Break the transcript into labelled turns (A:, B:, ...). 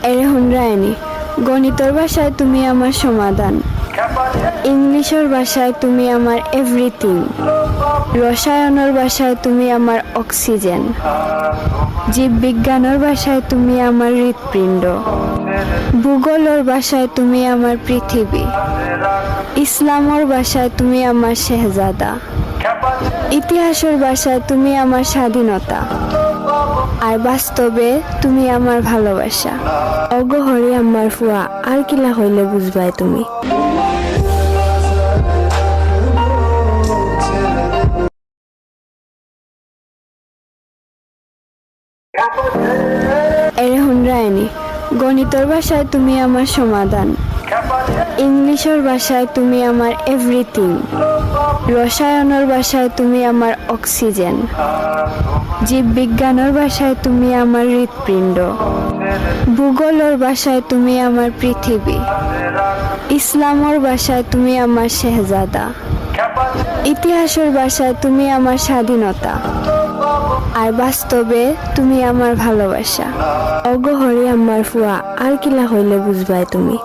A: এরে হুনরায়নি গণিতর ভাষায় তুমি আমার সমাধান, ইংলিশের ভাষায় তুমি আমার এভরিথিং, রসায়নের ভাষায় তুমি আমার অক্সিজেন, জীববিজ্ঞানের ভাষায় তুমি আমার হৃৎপিণ্ড, ভূগোলের ভাষায় তুমি আমার পৃথিবী, ইসলামের ভাষায় তুমি আমার শেহজাদা, ইতিহাসের ভাষায় তুমি আমার স্বাধীনতা, আর বাস্তবে তুমি আমার ভালোবাসা। অগহরে আমার ফুয়া আর কিলা হইলে বুঝবাই তুমি। এরে হুনরায়নি গণিতর ভাষায় তুমি আমার সমাধান, ইংলিশের ভাষায় তুমি আমার এভরিথিং, রসায়নের ভাষায় তুমি আমার অক্সিজেন, জীববিজ্ঞানের ভাষায় তুমি আমার হৃৎপিণ্ড, ভূগোলের ভাষায় তুমি আমার পৃথিবী, ইসলামের ভাষায় তুমি আমার শেহজাদা, ইতিহাসের ভাষায় তুমি আমার স্বাধীনতা, আর বাস্তবে তুমি আমার ভালোবাসা। অগহরে আমার ফুয়া আর কিলা হইলে বুঝবাই তুমি।